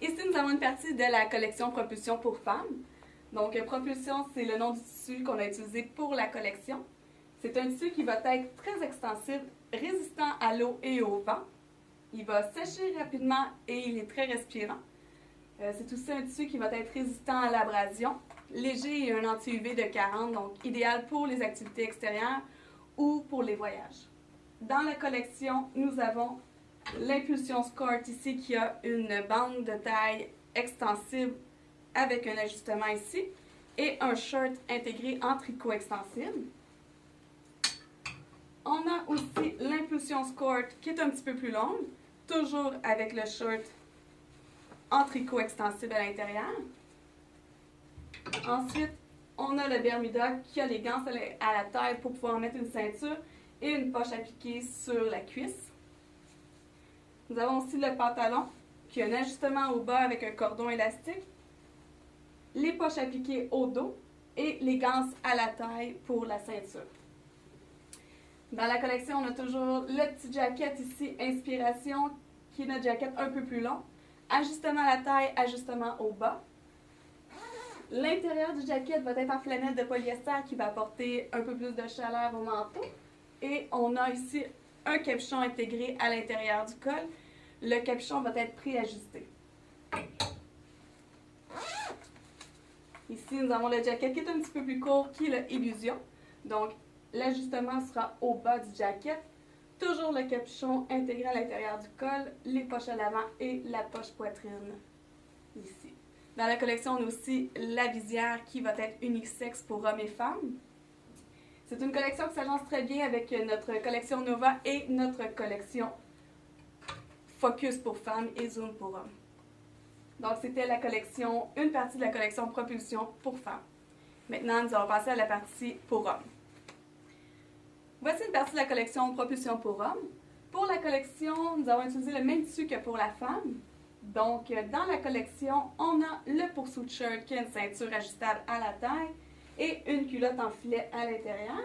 Ici, nous avons une partie de la collection Propulsion pour femmes. Donc, Propulsion, c'est le nom du tissu qu'on a utilisé pour la collection. C'est un tissu qui va être très extensible, résistant à l'eau et au vent. Il va sécher rapidement et il est très respirant. C'est aussi un tissu qui va être résistant à l'abrasion, léger et un anti-UV de 40, donc idéal pour les activités extérieures ou pour les voyages. Dans la collection, nous avons l'Impulsion Skort ici qui a une bande de taille extensible avec un ajustement ici et un shirt intégré en tricot extensible. On a aussi l'Impulsion Skort qui est un petit peu plus longue, toujours avec le shirt en tricot extensible à l'intérieur. Ensuite, on a le Bermuda qui a les gants à la taille pour pouvoir mettre une ceinture et une poche appliquée sur la cuisse. Nous avons aussi le pantalon qui a un ajustement au bas avec un cordon élastique, les poches appliquées au dos et les gants à la taille pour la ceinture. Dans la collection, on a toujours le petit jacket ici, Inspiration, qui est notre jacket un peu plus long. Ajustement à la taille, ajustement au bas. L'intérieur du jacket va être en flanelle de polyester qui va apporter un peu plus de chaleur au manteau. Et on a ici un capuchon intégré à l'intérieur du col. Le capuchon va être préajusté. Ici, nous avons le jacket qui est un petit peu plus court, qui est le Illusion. Donc, l'ajustement sera au bas du jacket. Toujours le capuchon intégré à l'intérieur du col, les poches à l'avant et la poche poitrine ici. Dans la collection, on a aussi la visière qui va être unisexe pour hommes et femmes. C'est une collection qui s'agence très bien avec notre collection Nova et notre collection Focus pour femmes et Zoom pour hommes. Donc, c'était la collection, une partie de la collection Propulsion pour femmes. Maintenant, nous allons passer à la partie pour hommes. Voici une partie de la collection Propulsion pour hommes. Pour la collection, nous avons utilisé le même tissu que pour la femme. Donc, dans la collection, on a le pursuit shirt qui a une ceinture ajustable à la taille et une culotte en filet à l'intérieur.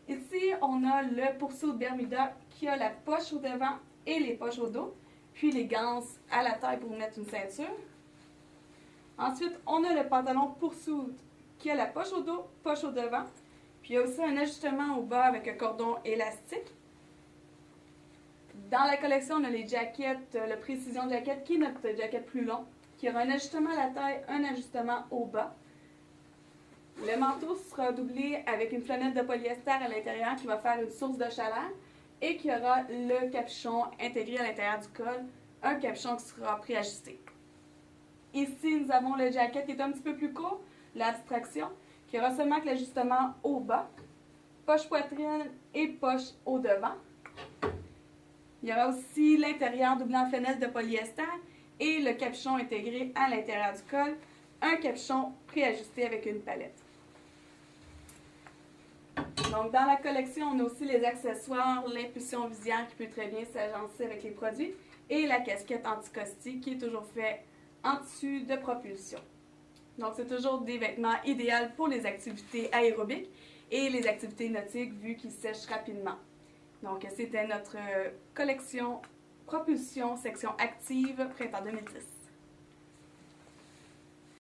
Ici, on a le pursuit Bermuda qui a la poche au devant et les poches au dos, puis les gants à la taille pour mettre une ceinture. Ensuite, on a le pantalon pursuit qui a la poche au dos, poche au devant, puis il y a aussi un ajustement au bas avec un cordon élastique. Dans la collection, on a les jackets, le Précision Jacket qui est notre jacket plus long, qui aura un ajustement à la taille, un ajustement au bas. Le manteau sera doublé avec une flanelle de polyester à l'intérieur qui va faire une source de chaleur et qui aura le capuchon intégré à l'intérieur du col, un capuchon qui sera préajusté. Ici, nous avons le jacket qui est un petit peu plus court, l'abstraction, qui aura seulement que l'ajustement au bas, poche poitrine et poche au devant. Il y aura aussi l'intérieur doublé en flanelle de polyester et le capuchon intégré à l'intérieur du col, un capuchon préajusté avec une palette. Donc, dans la collection, on a aussi les accessoires, l'impulsion visière qui peut très bien s'agencer avec les produits et la casquette anti-costi qui est toujours fait en tissu de propulsion. Donc, c'est toujours des vêtements idéaux pour les activités aérobiques et les activités nautiques vu qu'ils sèchent rapidement. Donc, c'était notre collection Propulsion section active printemps 2010.